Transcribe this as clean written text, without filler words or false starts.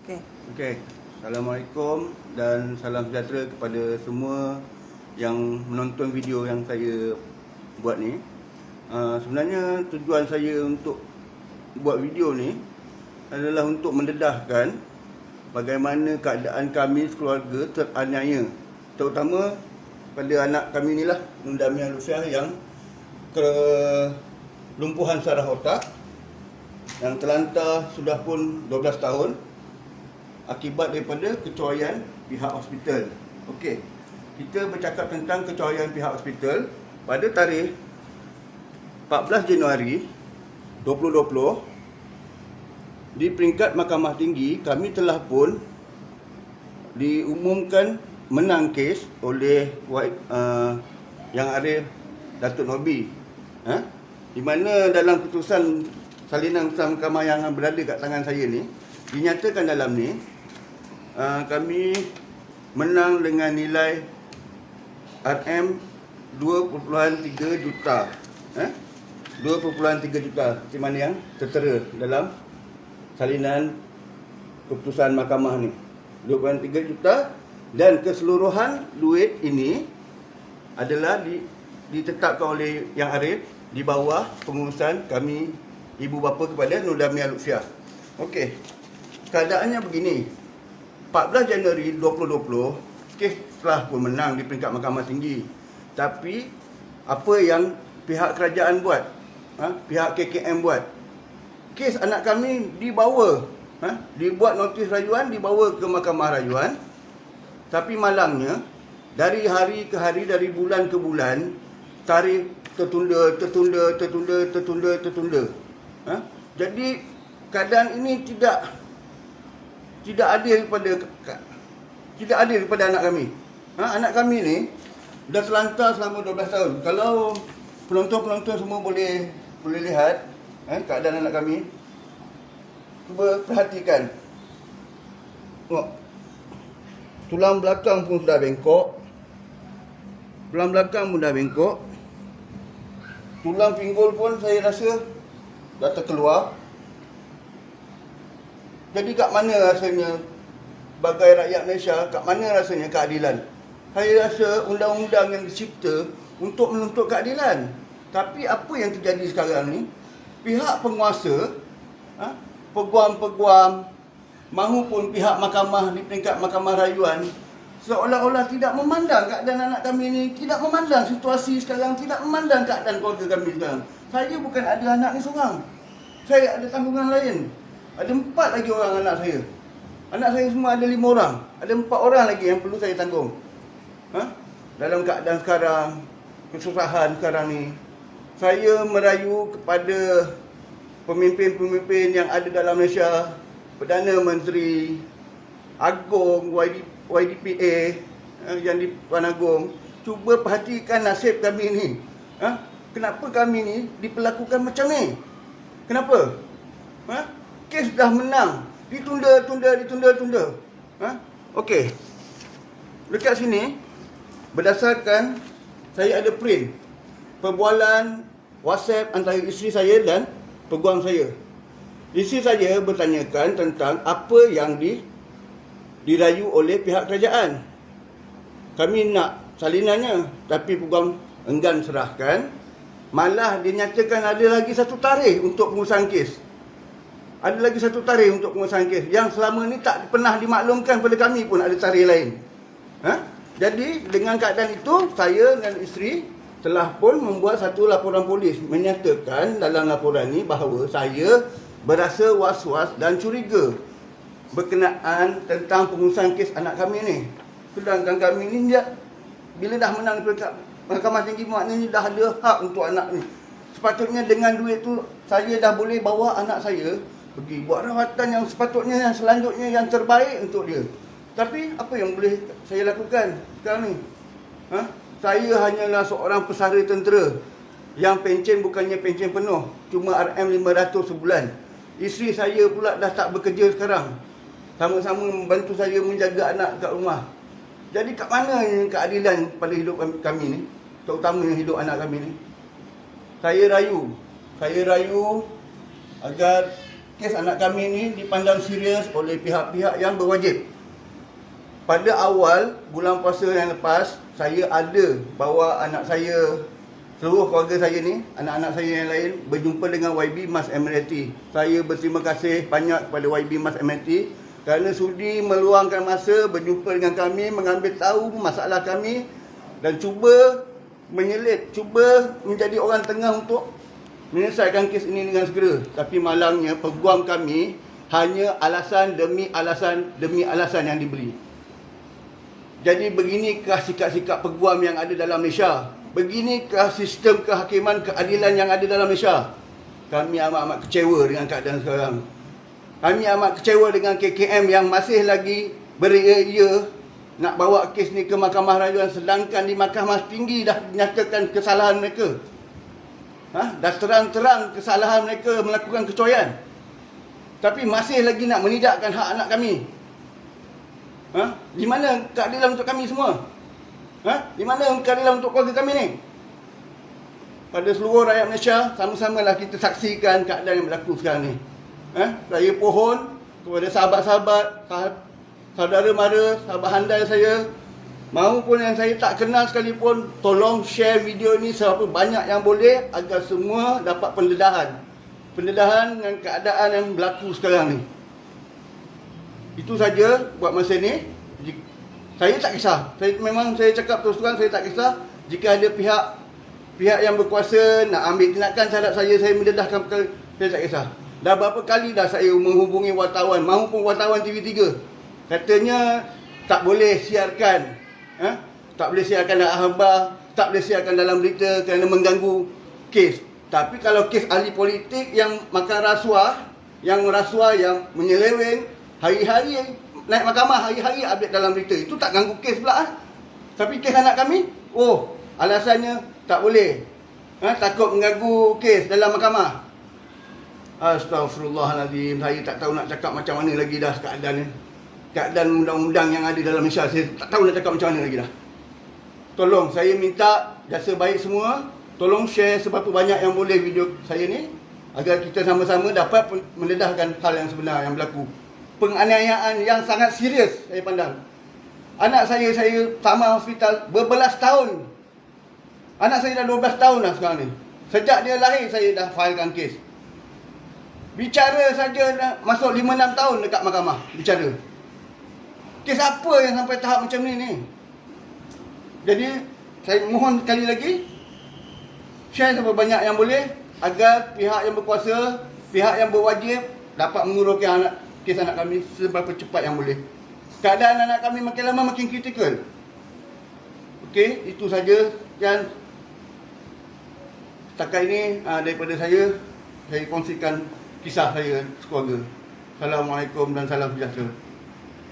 Okey. Okey. Assalamualaikum dan salam sejahtera kepada semua yang menonton video yang saya buat ni. Sebenarnya tujuan saya untuk buat video ni adalah untuk mendedahkan bagaimana keadaan kami sekeluarga teraniaya, terutama pada anak kami ni lah, Nundami Alufiah, yang kelumpuhan saraf otak, yang terlantar sudah pun 12 tahun akibat daripada kecuaian pihak hospital. Okey, kita bercakap tentang kecuaian pihak hospital pada tarikh 14 Januari 2020. Di peringkat Mahkamah Tinggi, kami telah pun diumumkan menang kes oleh Yang Arif Datuk Nobi, di mana dalam keputusan salinan keputusan mahkamah yang berada kat tangan saya ni, dinyatakan dalam ni kami menang dengan nilai RM 2.3 juta. 2.3 juta seperti mana yang tertera dalam salinan keputusan mahkamah ni. 2.3 juta, dan keseluruhan duit ini adalah ditetapkan oleh Yang Arif di bawah pengurusan kami ibu bapa kepada Nundami Alufiah. Okey, keadaannya begini. 14 Januari 2020, kes telah pun menang di peringkat Mahkamah Tinggi. Tapi apa yang pihak kerajaan buat, pihak KKM buat, kes anak kami dibawa, dibuat notis rayuan, dibawa ke Mahkamah Rayuan. Tapi malangnya, dari hari ke hari, dari bulan ke bulan, tarikh tertunda. Jadi keadaan ini tidak adil kepada anak kami. Anak kami ni dah terlantar selama 12 tahun. Kalau penonton-penonton semua boleh lihat keadaan anak kami, cuba perhatikan. Tengok, tulang belakang pun sudah bengkok. Tulang pinggul pun saya rasa dah terkeluar. Jadi kat mana rasanya sebagai rakyat Malaysia, kat mana rasanya keadilan? Saya rasa undang-undang yang dicipta untuk menuntut keadilan. Tapi apa yang terjadi sekarang ni, pihak penguasa, peguam-peguam mahupun pihak mahkamah di peringkat Mahkamah Rayuan seolah-olah tidak memandang keadaan anak kami ni, tidak memandang situasi sekarang, tidak memandang keadaan keluarga kami sekarang. Saya bukan ada anak ni seorang. Saya ada tanggungan lain. Ada 4 lagi orang anak saya. Anak saya semua ada 5 orang. Ada 4 orang lagi yang perlu saya tanggung. Dalam keadaan sekarang, kesusahan sekarang ni, saya merayu kepada pemimpin-pemimpin yang ada dalam Malaysia, Perdana Menteri, Agong, YDPA, yang di Puan Agong, cuba perhatikan nasib kami ni. Kenapa kami ni diperlakukan macam ni? Kenapa? Kes dah menang, ditunda. Okey. Dekat sini, berdasarkan saya ada print perbualan WhatsApp antara isteri saya dan peguam saya. Isteri saya bertanyakan tentang apa yang dirayu oleh pihak kerajaan. Kami nak salinannya, tapi peguam enggan serahkan. Malah dia nyatakan ada lagi satu tarikh untuk pengurusan kes. Yang selama ni tak pernah dimaklumkan kepada kami pun ada tarikh lain. Jadi dengan keadaan itu, saya dan isteri telah pun membuat satu laporan polis menyatakan dalam laporan ni bahawa saya berasa was-was dan curiga berkenaan tentang pengurusan kes anak kami ni. Sedangkan kami ni bila dah menang di peringkat Mahkamah Tinggi, maknanya dah ada hak untuk anak ni. Sepatutnya dengan duit tu saya dah boleh bawa anak saya pergi buat rawatan yang sepatutnya, yang selanjutnya, yang terbaik untuk dia. Tapi apa yang boleh saya lakukan sekarang ni? Saya hanyalah seorang pesara tentera yang pencen bukannya pencen penuh, cuma RM500 sebulan. Isteri saya pula dah tak bekerja sekarang, sama-sama membantu saya menjaga anak kat rumah. Jadi kat mana keadilan pada hidup kami ni, terutamanya hidup anak kami ni? Saya rayu agar kes anak kami ni dipandang serius oleh pihak-pihak yang berwajib. Pada awal bulan puasa yang lepas, saya ada bawa anak saya, seluruh keluarga saya ni, anak-anak saya yang lain berjumpa dengan YB Mas Admiralty. Saya berterima kasih banyak kepada YB Mas Admiralty kerana sudi meluangkan masa berjumpa dengan kami, mengambil tahu masalah kami dan cuba menyelit, cuba menjadi orang tengah untuk menyelesaikan kes ini dengan segera. Tapi malangnya peguam kami hanya alasan demi alasan yang diberi. Jadi beginikah sikap-sikap peguam yang ada dalam Malaysia? Beginikah sistem kehakiman keadilan yang ada dalam Malaysia? Kami amat-amat kecewa dengan keadaan sekarang. Kami amat kecewa dengan KKM yang masih lagi beria-ia nak bawa kes ni ke Mahkamah Rayuan, sedangkan di Mahkamah Tinggi dah dinyatakan kesalahan mereka. Dah terang-terang kesalahan mereka melakukan kecoyan. Tapi masih lagi nak menidakkan hak anak kami. Di mana keadilan untuk kami semua? Di mana keadilan untuk keluarga kami ni? Pada seluruh rakyat Malaysia, sama-samalah kita saksikan keadaan yang berlaku sekarang ni. Saya pohon kepada sahabat-sahabat, saudara mara, sahabat handal saya, maupun yang saya tak kenal sekalipun, tolong share video ni seberapa banyak yang boleh agar semua dapat pendedahan dengan keadaan yang berlaku sekarang ni. Itu saja buat masa ni. Saya tak kisah. Saya cakap terus terang, saya tak kisah jika ada pihak yang berkuasa nak ambil tindakan terhadap saya mendedahkan perkara, saya tak kisah. Dah berapa kali dah saya menghubungi wartawan maupun wartawan TV3. Katanya tak boleh siarkan, tak boleh siarkan dalam khabar, tak boleh siarkan dalam berita kerana mengganggu kes. Tapi kalau kes ahli politik yang makan rasuah, yang menyeleweng, hari-hari naik mahkamah, hari-hari update dalam berita, itu tak ganggu kes pula. Tapi kes anak kami, alasannya tak boleh, takut mengganggu kes dalam mahkamah. Astaghfirullahaladzim, saya tak tahu nak cakap macam mana lagi dah keadaan ni. Keadaan undang-undang yang ada dalam Malaysia, saya tak tahu nak cakap macam mana lagi dah. Tolong, saya minta jasa baik semua, tolong share seberapa banyak yang boleh video saya ni, agar kita sama-sama dapat mendedahkan hal yang sebenar yang berlaku. Penganiayaan yang sangat serius saya pandang. Anak saya sama hospital berbelas tahun. Anak saya dah 12 tahun dah sekarang ni. Sejak dia lahir saya dah filekan kes. Bicara saja dah masuk 5-6 tahun dekat mahkamah bicara. Kes apa yang sampai tahap macam ni? Jadi saya mohon sekali lagi, share seberapa banyak yang boleh agar pihak yang berkuasa, pihak yang berwajib dapat menguruskan kes anak kami seberapa cepat yang boleh. Keadaan anak kami makin lama makin kritikal. Okey, itu saja. Dan setakat ini daripada saya kongsikan kisah saya sekeluarga. Assalamualaikum dan salam sejahtera.